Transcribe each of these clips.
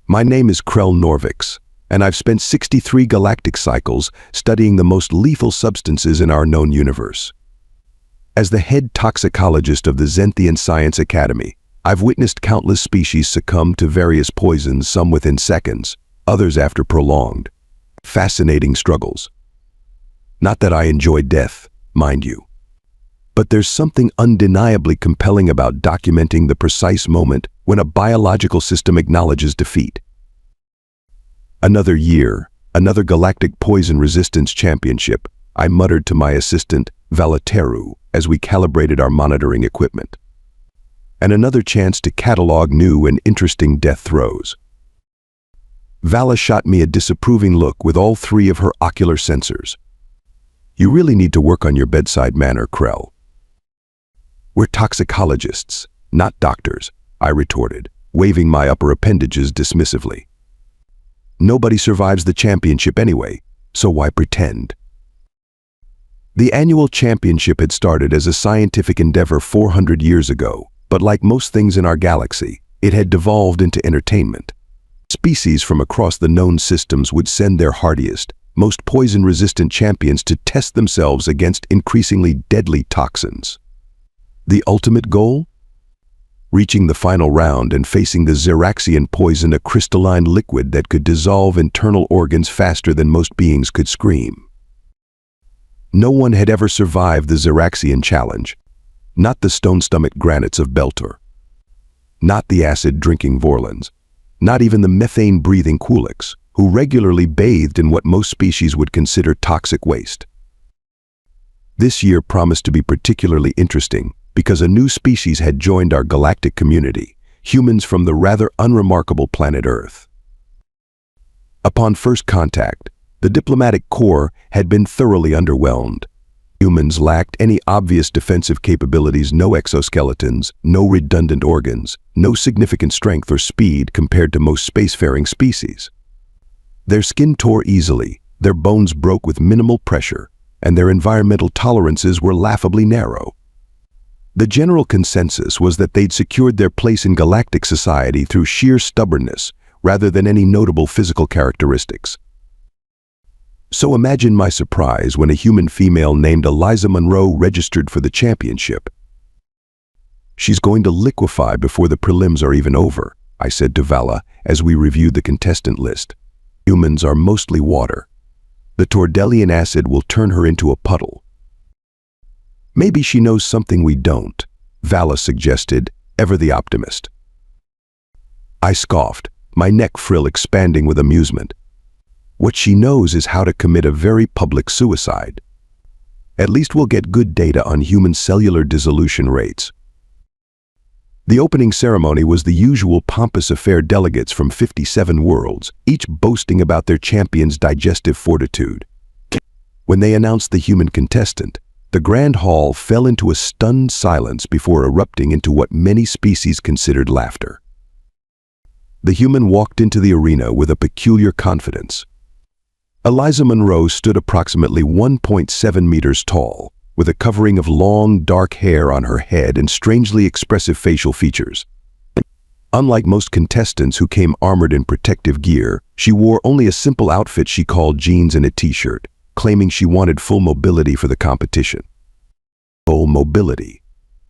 My name is Krell Norvix, and I've spent 63 galactic cycles studying the most lethal substances in our known universe. As the head toxicologist of the Zenthian Science Academy, I've witnessed countless species succumb to various poisons, some within seconds, others after prolonged, fascinating struggles. Not that I enjoy death, mind you. But there's something undeniably compelling about documenting the precise moment when a biological system acknowledges defeat. Another year, another galactic poison resistance championship, I muttered to my assistant, Valateru, as we calibrated our monitoring equipment. And another chance to catalog new and interesting death throes. Vala shot me a disapproving look with all three of her ocular sensors. You really need to work on your bedside manner, Krell. We're toxicologists, not doctors, I retorted, waving my upper appendages dismissively. Nobody survives the championship anyway, so why pretend? The annual championship had started as a scientific endeavor 400 years ago, but like most things in our galaxy, it had devolved into entertainment. Species from across the known systems would send their hardiest, most poison-resistant champions to test themselves against increasingly deadly toxins. The ultimate goal? Reaching the final round and facing the Xeraxian poison, a crystalline liquid that could dissolve internal organs faster than most beings could scream. No one had ever survived the Xeraxian challenge. Not the stone-stomached granites of Beltor. Not the acid-drinking Vorlons. Not even the methane-breathing Kulix, who regularly bathed in what most species would consider toxic waste. This year promised to be particularly interesting because a new species had joined our galactic community, humans from the rather unremarkable planet Earth. Upon first contact, the diplomatic corps had been thoroughly underwhelmed. Humans lacked any obvious defensive capabilities, no exoskeletons, no redundant organs, no significant strength or speed compared to most spacefaring species. Their skin tore easily, their bones broke with minimal pressure, and their environmental tolerances were laughably narrow. The general consensus was that they'd secured their place in galactic society through sheer stubbornness rather than any notable physical characteristics. So imagine my surprise when a human female named Eliza Monroe registered for the championship. She's going to liquefy before the prelims are even over, I said to Vala as we reviewed the contestant list. Humans are mostly water. The Tordelian acid will turn her into a puddle. Maybe she knows something we don't, Vala suggested, ever the optimist. I scoffed, my neck frill expanding with amusement. What she knows is how to commit a very public suicide. At least we'll get good data on human cellular dissolution rates. The opening ceremony was the usual pompous affair, delegates from 57 worlds, each boasting about their champion's digestive fortitude. When they announced the human contestant, the grand hall fell into a stunned silence before erupting into what many species considered laughter. The human walked into the arena with a peculiar confidence. Eliza Monroe stood approximately 1.7 meters tall, with a covering of long, dark hair on her head and strangely expressive facial features. Unlike most contestants who came armored in protective gear, she wore only a simple outfit she called jeans and a t-shirt, claiming she wanted full mobility for the competition. Full mobility,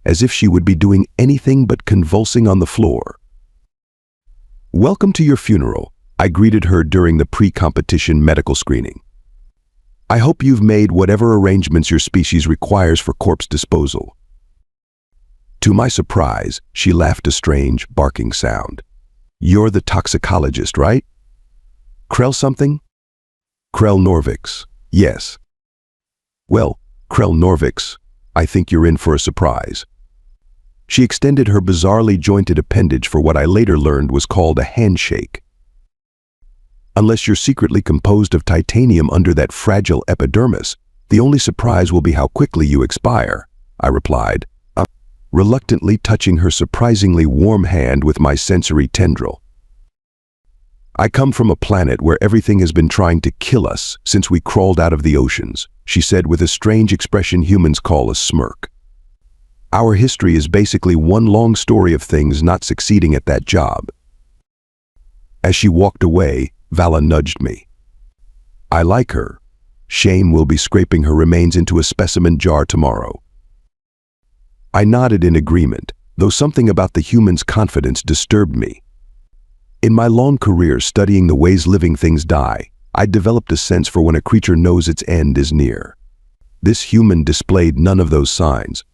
as if she would be doing anything but convulsing on the floor. "Welcome to your funeral," I greeted her during the pre-competition medical screening. "I hope you've made whatever arrangements your species requires for corpse disposal." To my surprise, she laughed a strange, barking sound. "You're the toxicologist, right? Krell something?" "Krell Norvix, yes." "Well, Krell Norvix, I think you're in for a surprise." She extended her bizarrely jointed appendage for what I later learned was called a handshake. "Unless you're secretly composed of titanium under that fragile epidermis, the only surprise will be how quickly you expire," I replied, reluctantly touching her surprisingly warm hand with my sensory tendril. "I come from a planet where everything has been trying to kill us since we crawled out of the oceans," she said with a strange expression humans call a smirk. "Our history is basically one long story of things not succeeding at that job." As she walked away, Vala nudged me. I like her. Shame will be scraping her remains into a specimen jar tomorrow. I nodded in agreement, though something about the human's confidence disturbed me. In my long career studying the ways living things die, I developed a sense for when a creature knows its end is near. This human displayed none of those signs.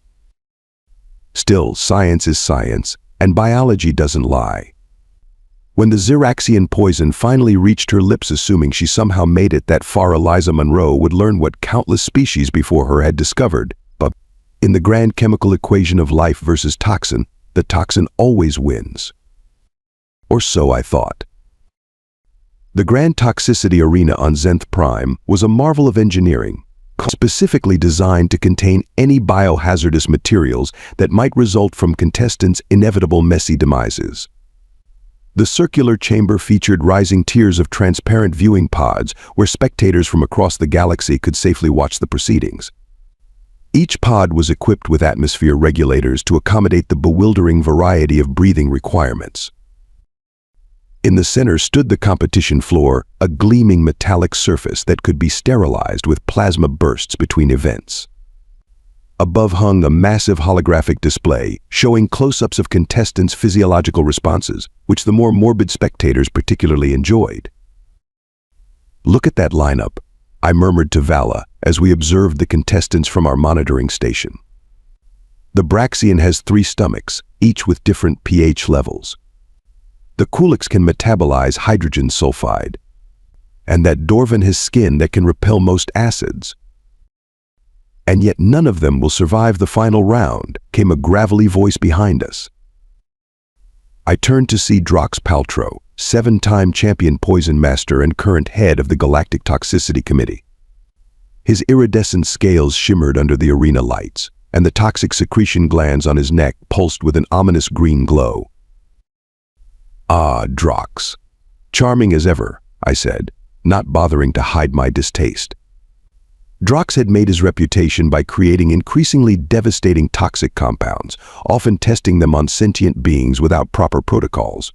Still, science is science, and biology doesn't lie. When the Xeraxian poison finally reached her lips, assuming she somehow made it that far, Eliza Monroe would learn what countless species before her had discovered. But in the grand chemical equation of life versus toxin, the toxin always wins. Or so I thought. The grand toxicity arena on Zenth Prime was a marvel of engineering, specifically designed to contain any biohazardous materials that might result from contestants' inevitable messy demises. The circular chamber featured rising tiers of transparent viewing pods where spectators from across the galaxy could safely watch the proceedings. Each pod was equipped with atmosphere regulators to accommodate the bewildering variety of breathing requirements. In the center stood the competition floor, a gleaming metallic surface that could be sterilized with plasma bursts between events. Above hung a massive holographic display showing close-ups of contestants' physiological responses, which the more morbid spectators particularly enjoyed. "Look at that lineup," I murmured to Vala as we observed the contestants from our monitoring station. The Braxian has 3 stomachs, each with different pH levels. The Kulix can metabolize hydrogen sulfide, and that Dorvan has skin that can repel most acids. And yet none of them will survive the final round, came a gravelly voice behind us. I turned to see Drox Paltrow, 7-time champion poison master and current head of the Galactic Toxicity Committee. His iridescent scales shimmered under the arena lights, and the toxic secretion glands on his neck pulsed with an ominous green glow. "Ah, Drox. Charming as ever," I said, not bothering to hide my distaste. Drox had made his reputation by creating increasingly devastating toxic compounds, often testing them on sentient beings without proper protocols.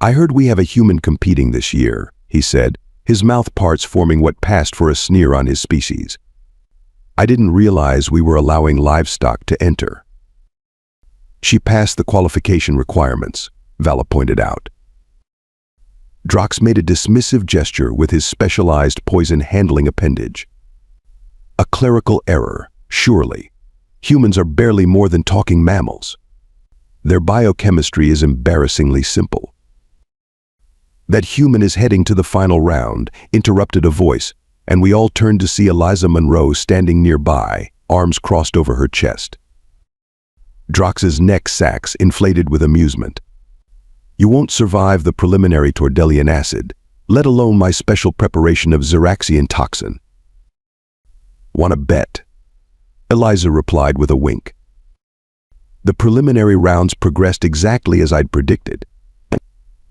"I heard we have a human competing this year," he said, his mouth parts forming what passed for a sneer on his species. "I didn't realize we were allowing livestock to enter." "She passed the qualification requirements," Vala pointed out. Drox made a dismissive gesture with his specialized poison handling appendage. "A clerical error, surely. Humans are barely more than talking mammals. Their biochemistry is embarrassingly simple." "That human is heading to the final round," interrupted a voice, and we all turned to see Eliza Monroe standing nearby, arms crossed over her chest. Drox's neck sacs inflated with amusement. "You won't survive the preliminary Tordelian acid, let alone my special preparation of Xeraxian toxin." "Wanna bet?" Eliza replied with a wink. The preliminary rounds progressed exactly as I'd predicted.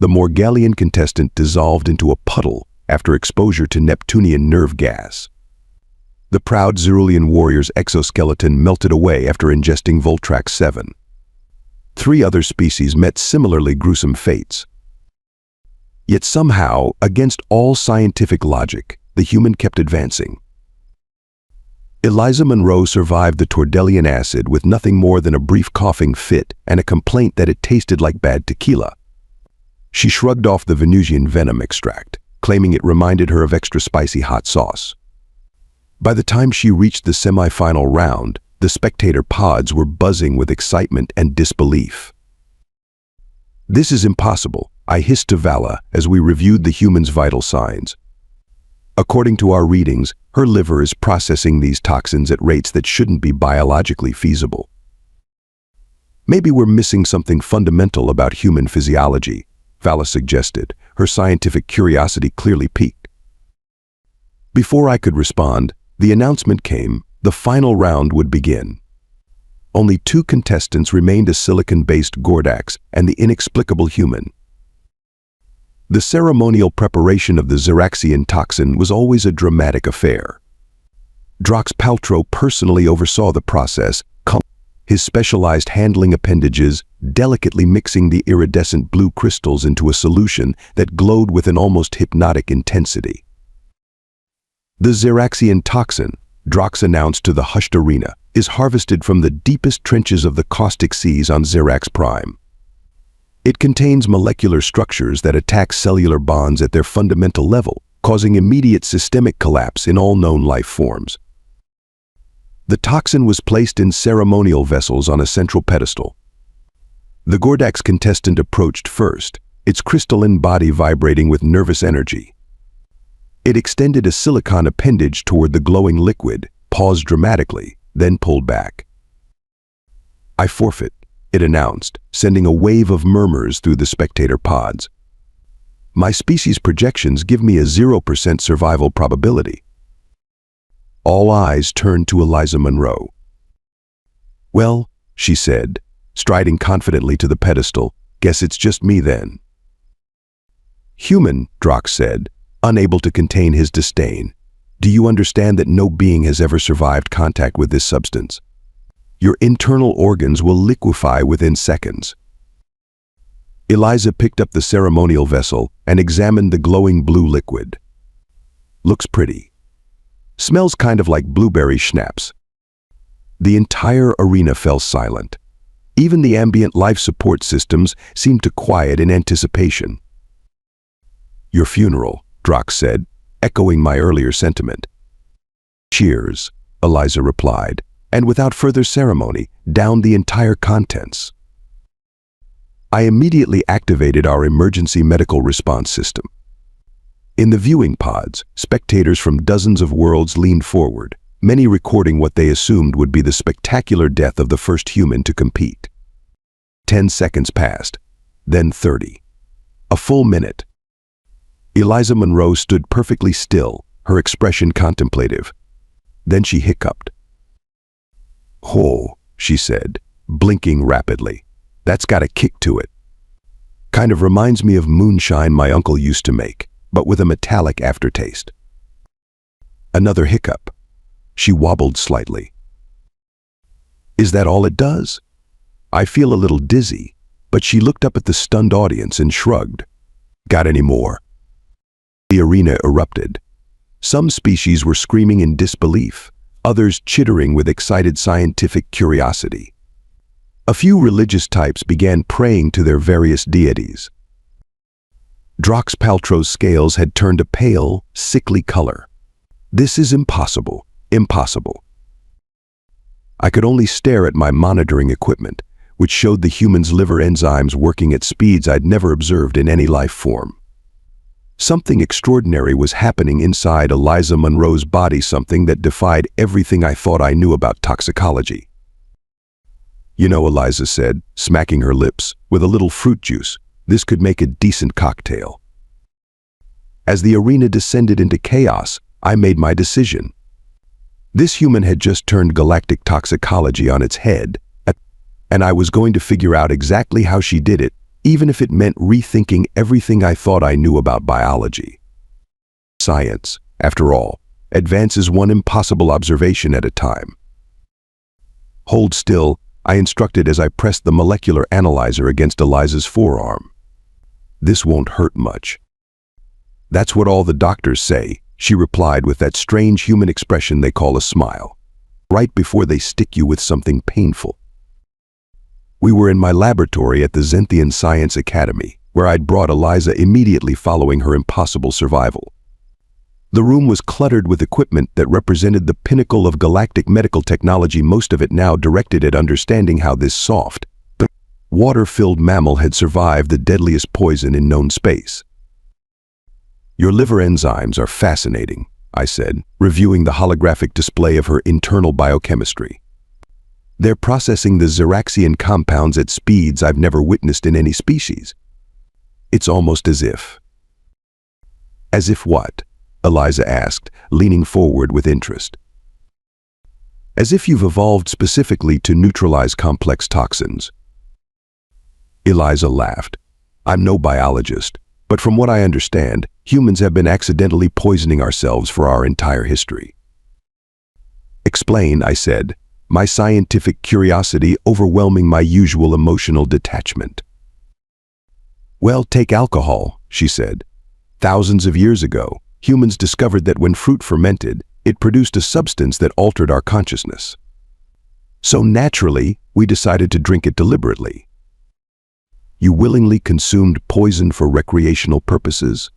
The Morgalian contestant dissolved into a puddle after exposure to Neptunian nerve gas. The proud Xerulean warrior's exoskeleton melted away after ingesting Voltrax 7. 3 other species met similarly gruesome fates. Yet somehow, against all scientific logic, the human kept advancing. Eliza Monroe survived the Tordelian acid with nothing more than a brief coughing fit and a complaint that it tasted like bad tequila. She shrugged off the Venusian venom extract, claiming it reminded her of extra spicy hot sauce. By the time she reached the semi-final round, the spectator pods were buzzing with excitement and disbelief. "This is impossible," I hissed to Vala as we reviewed the human's vital signs. "According to our readings, her liver is processing these toxins at rates that shouldn't be biologically feasible." "Maybe we're missing something fundamental about human physiology," Vala suggested, her scientific curiosity clearly piqued. Before I could respond, the announcement came. The final round would begin. Only 2 contestants remained: a silicon-based Gordax and the inexplicable human. The ceremonial preparation of the Xeraxian toxin was always a dramatic affair. Drox Paltrow personally oversaw the process, his specialized handling appendages delicately mixing the iridescent blue crystals into a solution that glowed with an almost hypnotic intensity. The Xeraxian toxin, Drox announced to the hushed arena, is harvested from the deepest trenches of the caustic seas on Xerax Prime. It contains molecular structures that attack cellular bonds at their fundamental level, causing immediate systemic collapse in all known life forms. The toxin was placed in ceremonial vessels on a central pedestal. The Gordax contestant approached first, its crystalline body vibrating with nervous energy. It extended a silicon appendage toward the glowing liquid, paused dramatically, then pulled back. "I forfeit," it announced, sending a wave of murmurs through the spectator pods. "My species projections give me a 0% survival probability." All eyes turned to Eliza Monroe. "Well," she said, striding confidently to the pedestal, "guess it's just me then." "Human," Drox said, unable to contain his disdain. "Do you understand that no being has ever survived contact with this substance? Your internal organs will liquefy within seconds." Eliza picked up the ceremonial vessel and examined the glowing blue liquid. "Looks pretty. Smells kind of like blueberry schnapps." The entire arena fell silent. Even the ambient life support systems seemed to quiet in anticipation. "Your funeral," Drox said, echoing my earlier sentiment. "Cheers," Eliza replied, and without further ceremony, downed the entire contents. I immediately activated our emergency medical response system. In the viewing pods, spectators from dozens of worlds leaned forward, many recording what they assumed would be the spectacular death of the first human to compete. 10 seconds passed, then 30. A full minute. Eliza Monroe stood perfectly still, her expression contemplative. Then she hiccuped. "Oh," she said, blinking rapidly. "That's got a kick to it. Kind of reminds me of moonshine my uncle used to make, but with a metallic aftertaste." Another hiccup. She wobbled slightly. "Is that all it does?" I feel a little dizzy, but she looked up at the stunned audience and shrugged. "Got any more?" The arena erupted. Some species were screaming in disbelief, others chittering with excited scientific curiosity. A few religious types began praying to their various deities. Drox Paltrow's scales had turned a pale, sickly color. "This is impossible, impossible." I could only stare at my monitoring equipment, which showed the human's liver enzymes working at speeds I'd never observed in any life form. Something extraordinary was happening inside Eliza Monroe's body, something that defied everything I thought I knew about toxicology. "You know," Eliza said, smacking her lips, "with a little fruit juice, this could make a decent cocktail." As the arena descended into chaos, I made my decision. This human had just turned galactic toxicology on its head, and I was going to figure out exactly how she did it, even if it meant rethinking everything I thought I knew about biology. Science, after all, advances one impossible observation at a time. "Hold still," I instructed as I pressed the molecular analyzer against Eliza's forearm. "This won't hurt much." "That's what all the doctors say," she replied with that strange human expression they call a smile, "right before they stick you with something painful." We were in my laboratory at the Xenthian Science Academy, where I'd brought Eliza immediately following her impossible survival. The room was cluttered with equipment that represented the pinnacle of galactic medical technology, most of it now directed at understanding how this soft, but water-filled mammal had survived the deadliest poison in known space. "Your liver enzymes are fascinating," I said, reviewing the holographic display of her internal biochemistry. "They're processing the Xeraxian compounds at speeds I've never witnessed in any species. It's almost as if..." "As if what?" Eliza asked, leaning forward with interest. "As if you've evolved specifically to neutralize complex toxins." Eliza laughed. "I'm no biologist, but from what I understand, humans have been accidentally poisoning ourselves for our entire history." "Explain," I said, my scientific curiosity overwhelming my usual emotional detachment. "Well, take alcohol," she said. "Thousands of years ago, humans discovered that when fruit fermented, it produced a substance that altered our consciousness. So naturally, we decided to drink it deliberately." "You willingly consumed poison for recreational purposes?"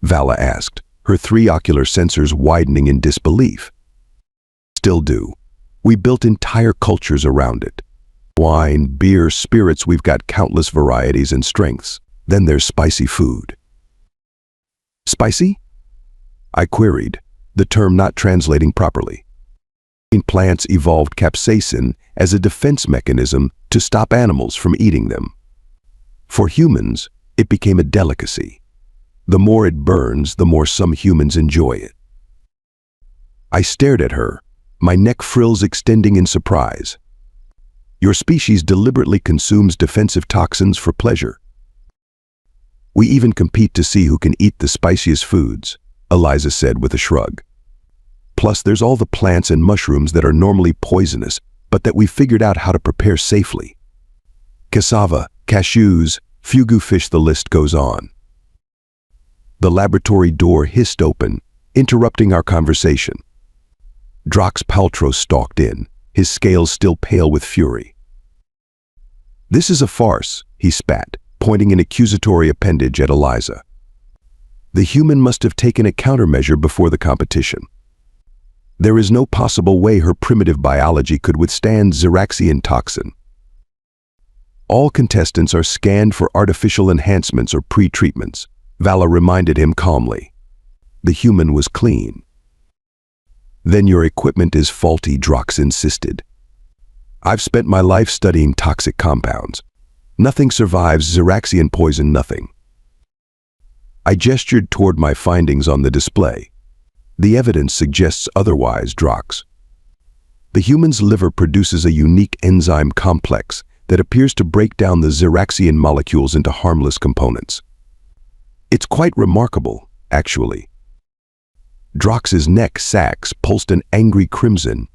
Vala asked, her three ocular sensors widening in disbelief. "Still do. We built entire cultures around it. Wine, beer, spirits, we've got countless varieties and strengths. Then there's spicy food." "Spicy?" I queried, the term not translating properly. Plants evolved capsaicin as a defense mechanism to stop animals from eating them. For humans, it became a delicacy. The more it burns, the more some humans enjoy it. I stared at her, my neck frills extending in surprise. "Your species deliberately consumes defensive toxins for pleasure." "We even compete to see who can eat the spiciest foods," Eliza said with a shrug. "Plus, there's all the plants and mushrooms that are normally poisonous, but that we figured out how to prepare safely. Cassava, cashews, fugu fish, the list goes on." The laboratory door hissed open, interrupting our conversation. Drax Paltrow stalked in, his scales still pale with fury. "This is a farce," he spat, pointing an accusatory appendage at Eliza. "The human must have taken a countermeasure before the competition. There is no possible way her primitive biology could withstand Xeraxian toxin. All contestants are scanned for artificial enhancements or pre-treatments," Vala reminded him calmly. "The human was clean." "Then your equipment is faulty," Drax insisted. "I've spent my life studying toxic compounds. Nothing survives Xeraxian poison, nothing." I gestured toward my findings on the display. "The evidence suggests otherwise, Drax. The human's liver produces a unique enzyme complex that appears to break down the Xeraxian molecules into harmless components. It's quite remarkable, actually." Drax's neck sacs pulsed an angry crimson.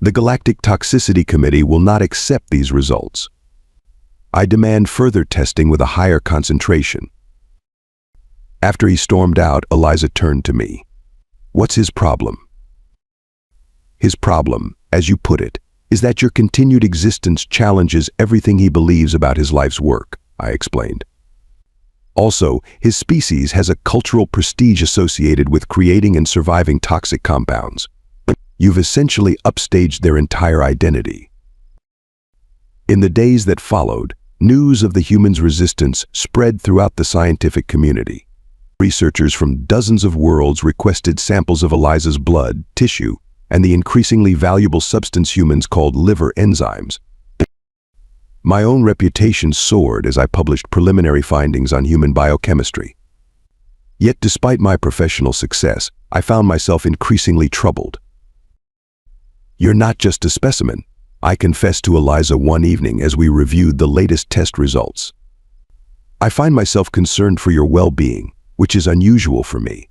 "The Galactic Toxicity Committee will not accept these results. I demand further testing with a higher concentration." After he stormed out, Eliza turned to me. "What's his problem?" "His problem, as you put it, is that your continued existence challenges everything he believes about his life's work," I explained. "Also, his species has a cultural prestige associated with creating and surviving toxic compounds. You've essentially upstaged their entire identity." In the days that followed, news of the human's resistance spread throughout the scientific community. Researchers from dozens of worlds requested samples of Eliza's blood, tissue, and the increasingly valuable substance humans called liver enzymes. My own reputation soared as I published preliminary findings on human biochemistry. Yet despite my professional success, I found myself increasingly troubled. "You're not just a specimen," I confessed to Eliza one evening as we reviewed the latest test results. "I find myself concerned for your well-being, which is unusual for me."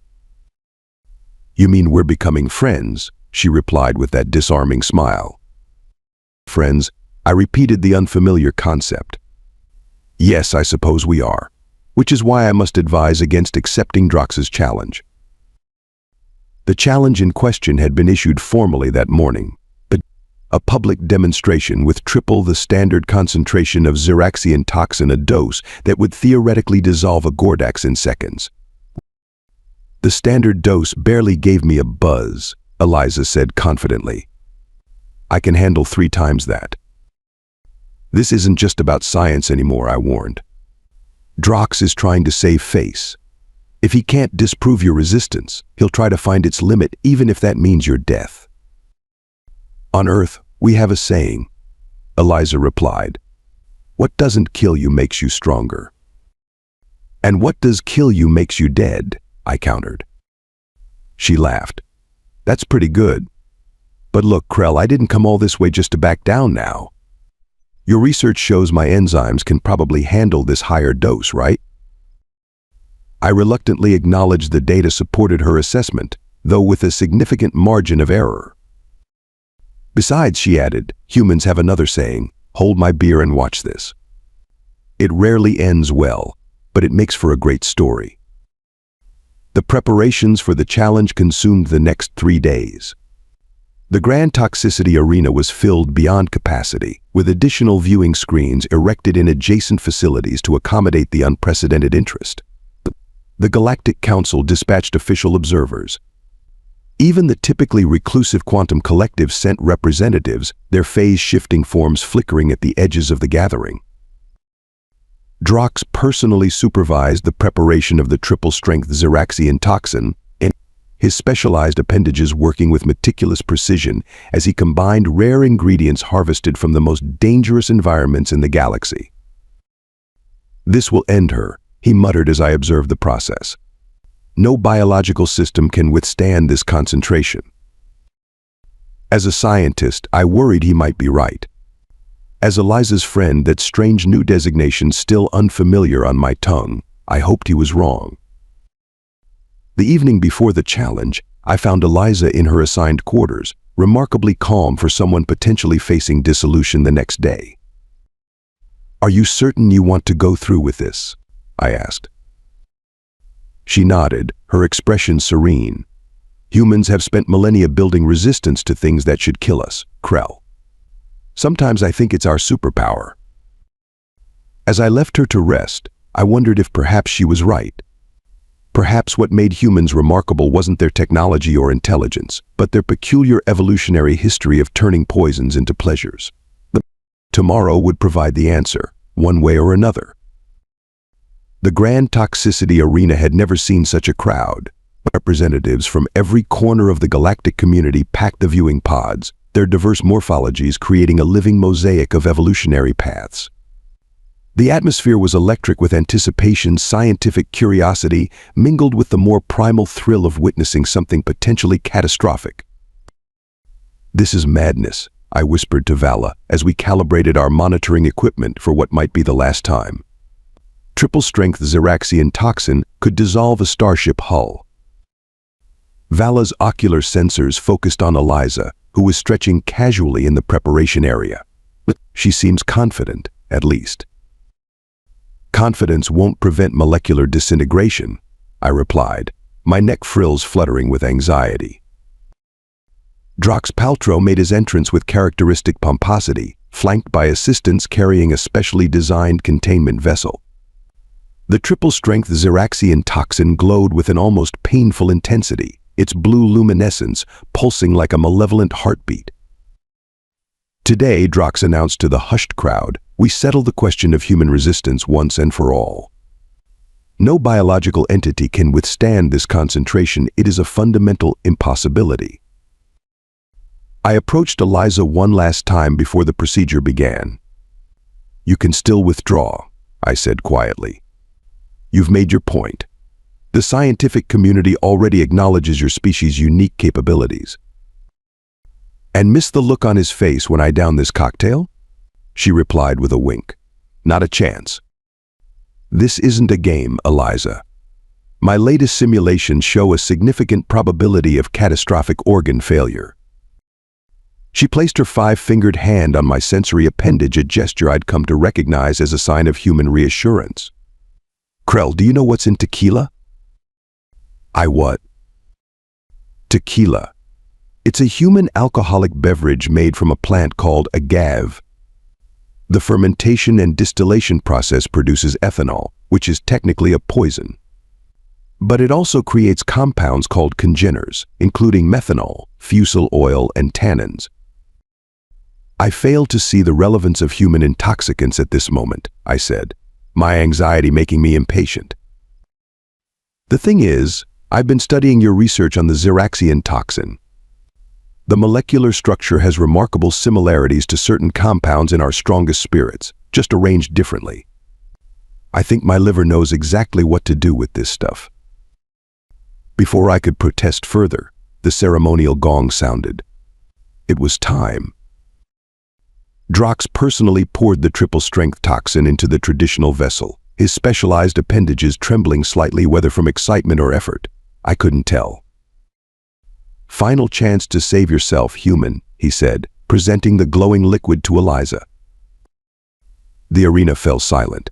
"You mean we're becoming friends?" she replied with that disarming smile. "Friends?" I repeated the unfamiliar concept. "Yes, I suppose we are, which is why I must advise against accepting Drax's challenge." The challenge in question had been issued formally that morning, but a public demonstration with triple the standard concentration of Xeraxian toxin, a dose that would theoretically dissolve a Gordax in seconds. "The standard dose barely gave me a buzz," Eliza said confidently. "I can handle 3 times that." "This isn't just about science anymore," I warned. "Drax is trying to save face. If he can't disprove your resistance, he'll try to find its limit, even if that means your death." "On Earth, we have a saying," Eliza replied. "What doesn't kill you makes you stronger." "And what does kill you makes you dead," I countered. She laughed. "That's pretty good. But look, Krell, I didn't come all this way just to back down now. Your research shows my enzymes can probably handle this higher dose, right?" I reluctantly acknowledged the data supported her assessment, though with a significant margin of error. Besides, she added, humans have another saying, hold my beer and watch this. It rarely ends well, but it makes for a great story. The preparations for the challenge consumed the next 3 days. The Grand Toxicity Arena was filled beyond capacity, with additional viewing screens erected in adjacent facilities to accommodate the unprecedented interest. The Galactic Council dispatched official observers. Even the typically reclusive Quantum Collective sent representatives, their phase-shifting forms flickering at the edges of the gathering. Drox personally supervised the preparation of the triple-strength Xeraxian toxin, and his specialized appendages working with meticulous precision as he combined rare ingredients harvested from the most dangerous environments in the galaxy. This will end her, he muttered as I observed the process. No biological system can withstand this concentration. As a scientist, I worried he might be right. As Eliza's friend, that strange new designation still unfamiliar on my tongue, I hoped he was wrong. The evening before the challenge, I found Eliza in her assigned quarters, remarkably calm for someone potentially facing dissolution the next day. "Are you certain you want to go through with this?" I asked. She nodded, her expression serene. "Humans have spent millennia building resistance to things that should kill us, Krell. Sometimes I think it's our superpower." As I left her to rest, I wondered if perhaps she was right. Perhaps what made humans remarkable wasn't their technology or intelligence, but their peculiar evolutionary history of turning poisons into pleasures. Tomorrow would provide the answer, one way or another. The Grand Toxicity Arena had never seen such a crowd. Representatives from every corner of the galactic community packed the viewing pods, their diverse morphologies creating a living mosaic of evolutionary paths. The atmosphere was electric with anticipation, scientific curiosity, mingled with the more primal thrill of witnessing something potentially catastrophic. "This is madness," I whispered to Vala as we calibrated our monitoring equipment for what might be the last time. Triple-strength Xeraxian toxin could dissolve a starship hull. Vala's ocular sensors focused on Eliza, who was stretching casually in the preparation area. "She seems confident, at least." "Confidence won't prevent molecular disintegration," I replied, my neck frills fluttering with anxiety. Drox Paltrow made his entrance with characteristic pomposity, flanked by assistants carrying a specially designed containment vessel. The triple-strength Xeraxian toxin glowed with an almost painful intensity, its blue luminescence pulsing like a malevolent heartbeat. "Today," Drox announced to the hushed crowd, "we settle the question of human resistance once and for all. No biological entity can withstand this concentration. It is a fundamental impossibility." I approached Eliza one last time before the procedure began. "You can still withdraw," I said quietly. "You've made your point. The scientific community already acknowledges your species' unique capabilities." "And miss the look on his face when I down this cocktail?" she replied with a wink. "Not a chance. This isn't a game, Eliza. My latest simulations show a significant probability of catastrophic organ failure." She placed her 5-fingered hand on my sensory appendage, a gesture I'd come to recognize as a sign of human reassurance. "Krell, do you know what's in tequila?" "I what?" "Tequila. It's a human alcoholic beverage made from a plant called agave. The fermentation and distillation process produces ethanol, which is technically a poison. But it also creates compounds called congeners, including methanol, fusel oil, and tannins." "I fail to see the relevance of human intoxicants at this moment," I said, my anxiety making me impatient. "The thing is, I've been studying your research on the Xeraxian toxin. The molecular structure has remarkable similarities to certain compounds in our strongest spirits, just arranged differently. I think my liver knows exactly what to do with this stuff." Before I could protest further, the ceremonial gong sounded. It was time. Drox personally poured the triple-strength toxin into the traditional vessel, his specialized appendages trembling slightly, whether from excitement or effort. I couldn't tell. "Final chance to save yourself, human," he said, presenting the glowing liquid to Eliza. The arena fell silent.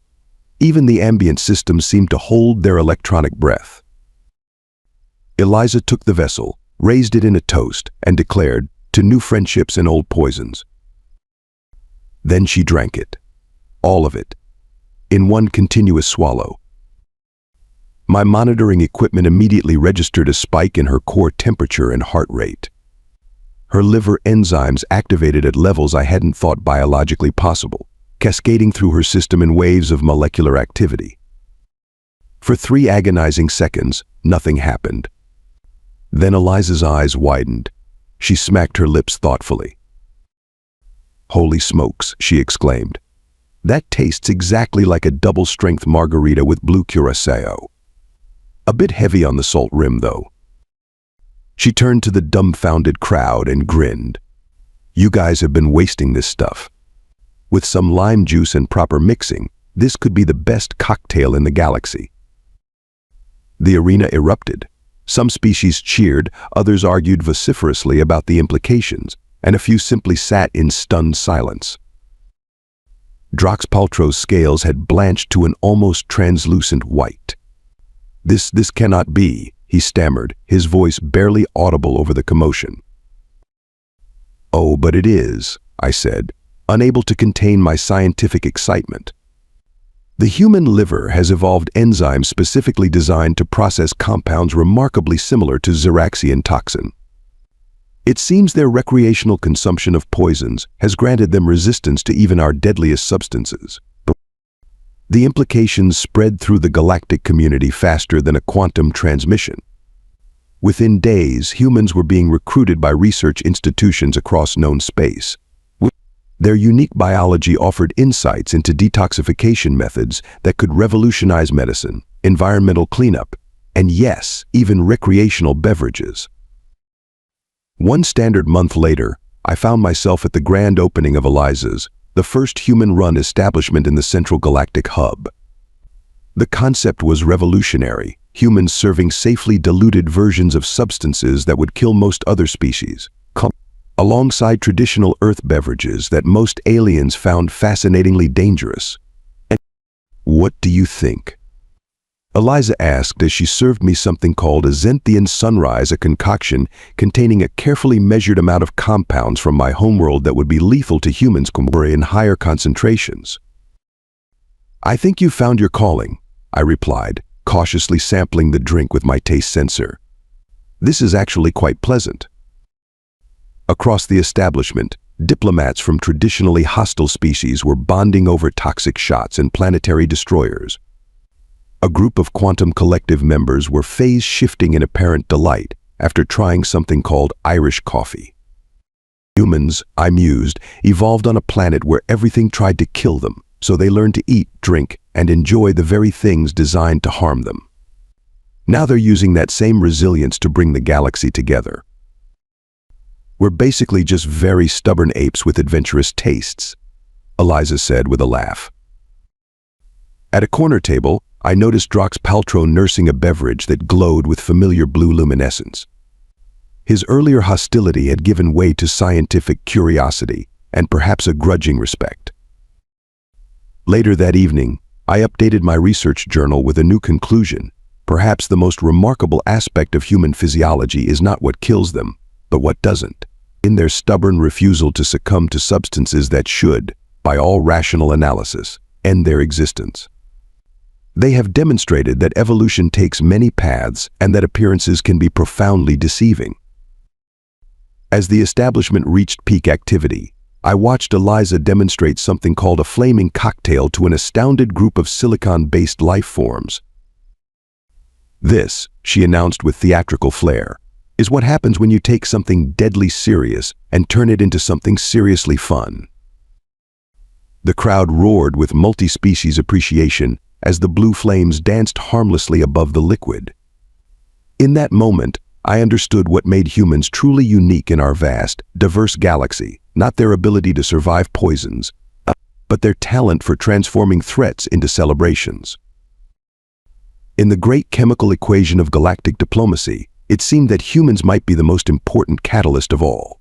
Even the ambient systems seemed to hold their electronic breath. Eliza took the vessel, raised it in a toast, and declared, "To new friendships and old poisons." Then she drank it. All of it. In one continuous swallow. My monitoring equipment immediately registered a spike in her core temperature and heart rate. Her liver enzymes activated at levels I hadn't thought biologically possible, cascading through her system in waves of molecular activity. For 3 agonizing seconds, nothing happened. Then Eliza's eyes widened. She smacked her lips thoughtfully. "Holy smokes," she exclaimed. "That tastes exactly like a double-strength margarita with blue curacao. A bit heavy on the salt rim, though." She turned to the dumbfounded crowd and grinned. "You guys have been wasting this stuff. With some lime juice and proper mixing, this could be the best cocktail in the galaxy." The arena erupted. Some species cheered, others argued vociferously about the implications, and a few simply sat in stunned silence. Drox Paltrow's scales had blanched to an almost translucent white. This cannot be," he stammered, his voice barely audible over the commotion. "Oh, but it is," I said, unable to contain my scientific excitement. "The human liver has evolved enzymes specifically designed to process compounds remarkably similar to Xeraxian toxin. It seems their recreational consumption of poisons has granted them resistance to even our deadliest substances." The implications spread through the galactic community faster than a quantum transmission. Within days, humans were being recruited by research institutions across known space. Their unique biology offered insights into detoxification methods that could revolutionize medicine, environmental cleanup, and yes, even recreational beverages. One standard month later, I found myself at the grand opening of Eliza's, the first human-run establishment in the Central Galactic Hub. The concept was revolutionary, humans serving safely diluted versions of substances that would kill most other species, alongside traditional Earth beverages that most aliens found fascinatingly dangerous. And what do you think? Eliza asked as she served me something called a Zenthian Sunrise, a concoction containing a carefully measured amount of compounds from my homeworld that would be lethal to humans in higher concentrations. "I think you found your calling," I replied, cautiously sampling the drink with my taste sensor. "This is actually quite pleasant." Across the establishment, diplomats from traditionally hostile species were bonding over toxic shots and planetary destroyers. A group of Quantum Collective members were phase-shifting in apparent delight after trying something called Irish coffee. Humans, I mused, evolved on a planet where everything tried to kill them, so they learned to eat, drink, and enjoy the very things designed to harm them. Now they're using that same resilience to bring the galaxy together. "We're basically just very stubborn apes with adventurous tastes," Eliza said with a laugh. At a corner table, I noticed Drox Paltrow nursing a beverage that glowed with familiar blue luminescence. His earlier hostility had given way to scientific curiosity and perhaps a grudging respect. Later that evening, I updated my research journal with a new conclusion. Perhaps the most remarkable aspect of human physiology is not what kills them, but what doesn't. In their stubborn refusal to succumb to substances that should, by all rational analysis, end their existence. They have demonstrated that evolution takes many paths and that appearances can be profoundly deceiving. As the establishment reached peak activity, I watched Eliza demonstrate something called a flaming cocktail to an astounded group of silicon-based life forms. "This," she announced with theatrical flair, "is what happens when you take something deadly serious and turn it into something seriously fun." The crowd roared with multi-species appreciation as the blue flames danced harmlessly above the liquid. In that moment, I understood what made humans truly unique in our vast, diverse galaxy, not their ability to survive poisons, but their talent for transforming threats into celebrations. In the great chemical equation of galactic diplomacy, it seemed that humans might be the most important catalyst of all.